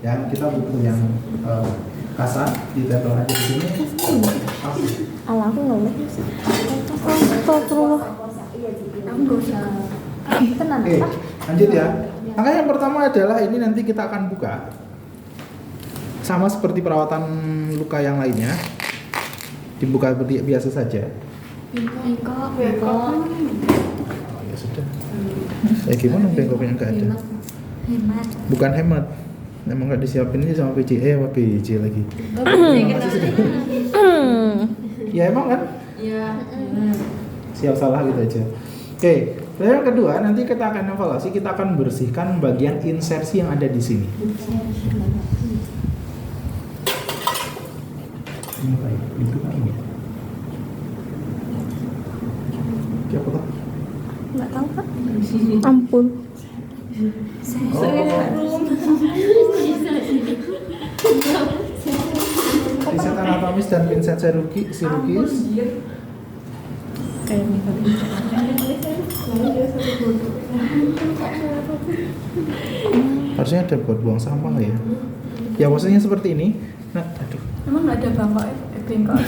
Ya, kita butuh yang kasar, ditempel aja di sini. Alah, aku nggak boleh. Astagfirullah. Aku nggak usah. Tenang. Oke, lanjut ya. Maka yang pertama adalah ini nanti kita akan buka. Sama seperti perawatan luka yang lainnya. Dibuka biasa saja. Bengkok. Ya sudah. Gimana bengkoknya nggak ada? Hemat. Bukan hemat. Emang nggak disiapin ini sama PJ, sama PJ lagi. Masih sudah. Ya emang kan? Iya. Siap salah gitu aja. Oke, lalu yang kedua nanti kita akan evaluasi, kita akan bersihkan bagian insersi yang ada di sini. Ini apa ya? Itu apa ini? Siapa tuh? Nggak tahu Pak. Ampun. Pinset anatomis dan pinset chirurgis. Kayak Harusnya ada buat buang sampah nggak ya? Ya maksudnya seperti ini. Nah, aduh. Emang nggak ada bangkok bengkok.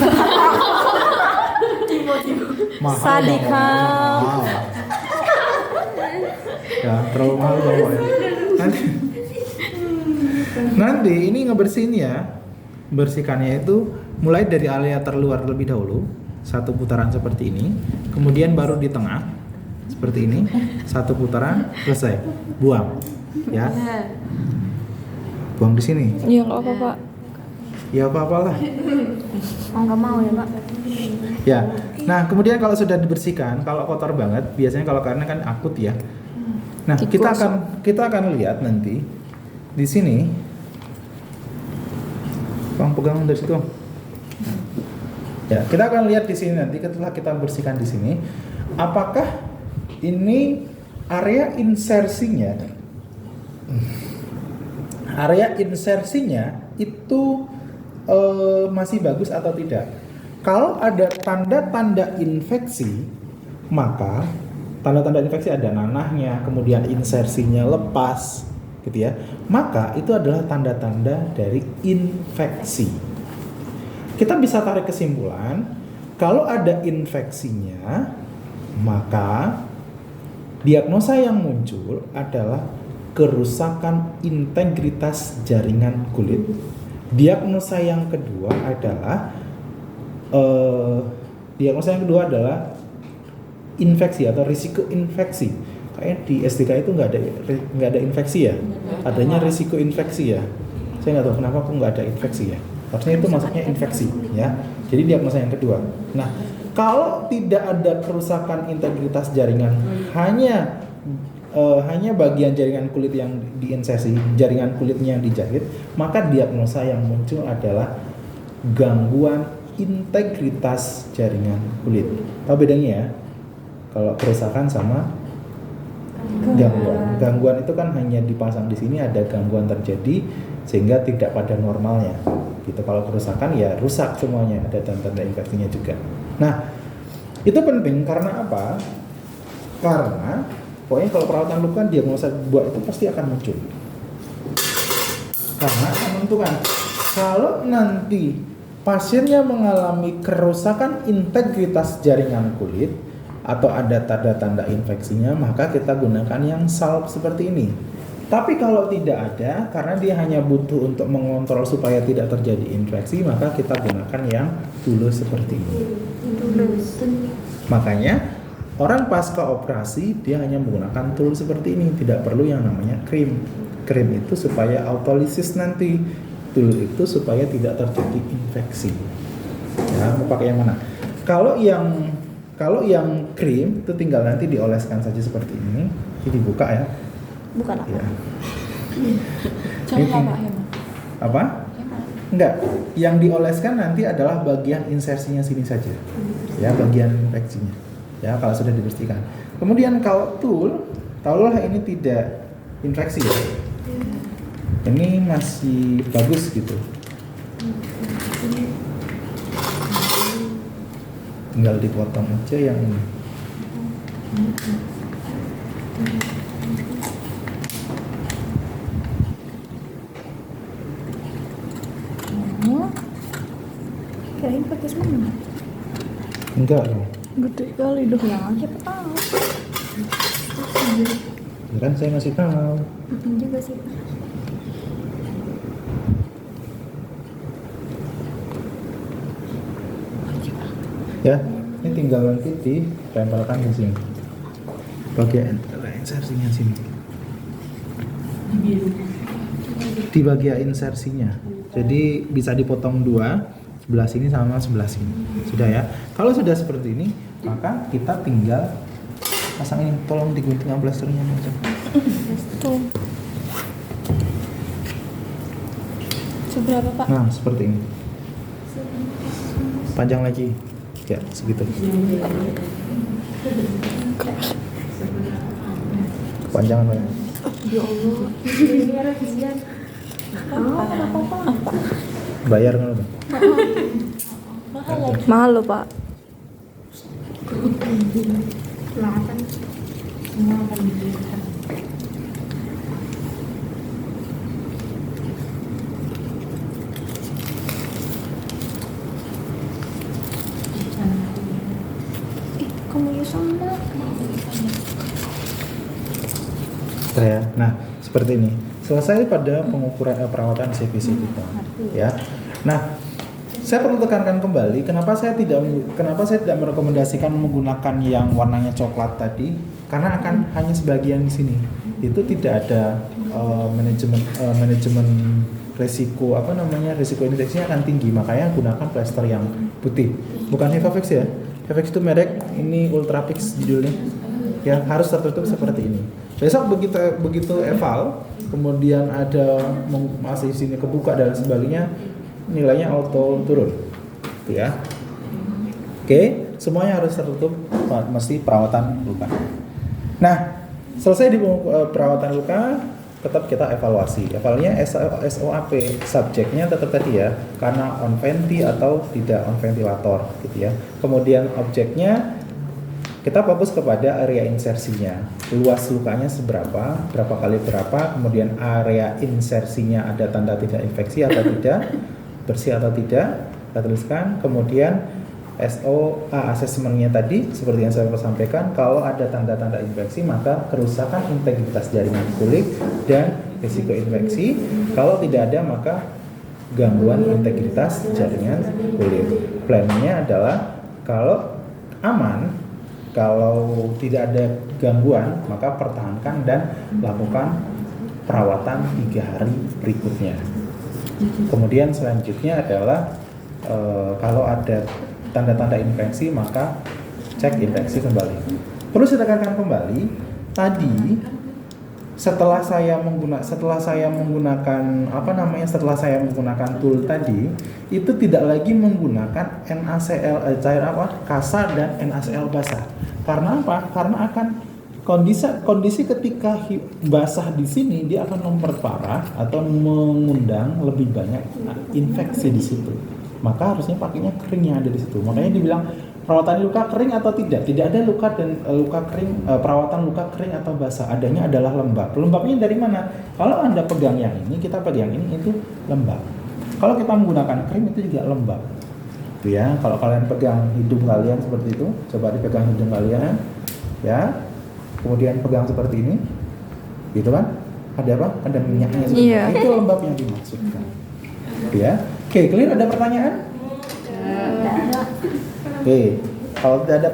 Mahal Sadika. mahal. Ya, terlalu mahal bapak ya. Nanti ini ngebersihinnya, bersihkannya itu mulai dari area terluar lebih dahulu, satu putaran seperti ini, kemudian baru di tengah seperti ini, satu putaran selesai, buang, ya, buang di sini. Iya nggak apa Pak. Ya apa-apalah. Oh nggak mau ya Pak. Ya, nah kemudian kalau sudah dibersihkan, kalau kotor banget, biasanya kalau karena kan akut ya. Nah kita akan lihat nanti di sini. Bang pegang dari situ. Ya, kita akan lihat di sini nanti setelah kita bersihkan di sini, apakah ini area insersinya itu masih bagus atau tidak. Kalau ada tanda-tanda infeksi, maka tanda-tanda infeksi ada nanahnya, kemudian insersinya lepas, gitu ya. Maka itu adalah tanda-tanda dari infeksi. Kita bisa tarik kesimpulan, kalau ada infeksinya, maka diagnosa yang muncul adalah kerusakan integritas jaringan kulit. Diagnosa yang kedua adalah infeksi atau risiko infeksi. Kayak di SDK itu nggak ada infeksi ya, adanya risiko infeksi ya. Saya nggak tahu kenapa kok nggak ada infeksi ya. Harusnya itu masuknya infeksi ya. Jadi diagnosa yang kedua. Nah, kalau tidak ada kerusakan integritas jaringan, hanya bagian jaringan kulit yang diinsersi, jaringan kulitnya yang dijahit, maka diagnosa yang muncul adalah gangguan integritas jaringan kulit. Tahu bedanya ya? Kalau kerusakan sama gangguan. Gangguan itu kan hanya dipasang di sini, ada gangguan terjadi sehingga tidak pada normalnya. Gitu. Kalau kerusakan ya rusak semuanya, ada tanda-tanda infeksinya juga. Nah, itu penting karena apa? Karena pokoknya kalau perawatan luka diagnosa buat itu pasti akan muncul. Karena akan menentukan kalau nanti pasiennya mengalami kerusakan integritas jaringan kulit atau ada tanda-tanda infeksinya, maka kita gunakan yang salep seperti ini. Tapi kalau tidak ada, karena dia hanya butuh untuk mengontrol supaya tidak terjadi infeksi, maka kita gunakan yang tulus seperti ini. Makanya orang pasca operasi dia hanya menggunakan tool seperti ini, tidak perlu yang namanya krim. Krim itu supaya autolisis nanti, tool itu supaya tidak terjadi infeksi. Ya, mau pakai yang mana? Kalau yang krim itu tinggal nanti dioleskan saja seperti ini. Ini dibuka ya. Bukan apa? Ya. Jangan hemat. Apa? Enggak. Yang dioleskan nanti adalah bagian insersinya sini saja. Ya, bagian infeksinya. Ya, kalau sudah dibersihkan. Kemudian kalau tool, taruhlah ini tidak infeksi ya. Ini masih bagus gitu. Tinggal dipotong aja yang ini. kirain pakai semua. Enggak loh. Gede kali dong. Yang aja tahu. Ya kan saya ngasih tahu. Penting juga sih. Ya, ini tinggal nanti ditempelkan di sini. Bagian insersinya sini. Di bagian insersinya. Jadi bisa dipotong dua, sebelah sini sama sebelah sini. Sudah ya. Kalau sudah seperti ini, maka kita tinggal pasang ini. Tolong digunting plasternya aja. Tuh. Seberapa Pak? Nah, seperti ini. Panjang lagi. Ya, segitu. Kepanjangan banyak. Ya Allah. Ini revisian. Apa? Bayar nggak lo? Mahal loh Pak. Selatan. Semua akan dibelikan. Kamu sama. Ya. Nah, seperti ini. Selesai pada pengukuran perawatan CVC kita. Ya. Nah, saya perlu tekankan kembali kenapa saya tidak merekomendasikan menggunakan yang warnanya coklat tadi, karena akan hanya sebagian di sini. Itu tidak ada manajemen resiko resiko infeksinya akan tinggi, makanya gunakan plester yang putih. Bukan Hevafex ya. Hevafex itu merek ini Ultrafix judulnya. Ya, harus tertutup seperti ini. Besok begitu eval, kemudian ada masih sini kebuka dan sebagainya, nilainya auto turun. Gitu ya. Oke, semuanya harus tertutup, mesti perawatan luka. Nah, selesai di perawatan luka, tetap kita evaluasi. Evaluasinya SOAP, subjeknya tetap tadi ya, karena on venti atau tidak on ventilator gitu ya. Kemudian objeknya kita fokus kepada area insersinya, luas lukanya seberapa, berapa kali berapa, kemudian area insersinya ada tanda tidak infeksi atau tidak, bersih atau tidak, kita tuliskan. Kemudian SOA assessment-nya tadi seperti yang saya sampaikan, kalau ada tanda-tanda infeksi maka kerusakan integritas jaringan kulit dan risiko infeksi. Kalau tidak ada maka gangguan integritas jaringan kulit. Plan-nya adalah kalau aman, kalau tidak ada gangguan, maka pertahankan dan lakukan perawatan 3 hari berikutnya. Kemudian selanjutnya adalah kalau ada tanda-tanda infeksi, maka cek infeksi kembali. Perlu saya tekankan kembali, tadi setelah saya menggunakan tool tadi, itu tidak lagi menggunakan NaCl cair kasar dan NaCl basah. Karena apa? Karena akan kondisi ketika basah di sini dia akan memperparah atau mengundang lebih banyak infeksi di situ. Maka harusnya pakainya kering yang ada di situ. Makanya dibilang perawatan luka kering atau tidak. Tidak ada luka kering, perawatan luka kering atau basah. Adanya adalah lembab. Lembabnya dari mana? Kalau Anda pegang yang ini, kita pegang ini, itu lembab. Kalau kita menggunakan krim itu juga lembab. Itu ya. Kalau kalian pegang hidung kalian seperti itu, coba dipegang hidung kalian, ya. Kemudian pegang seperti ini, gitu kan? Ada apa? Ada minyaknya. Iya. Itu lembab yang dimaksudkan. Ya. Oke, clear? Ada pertanyaan? Oke, kalau tidak ada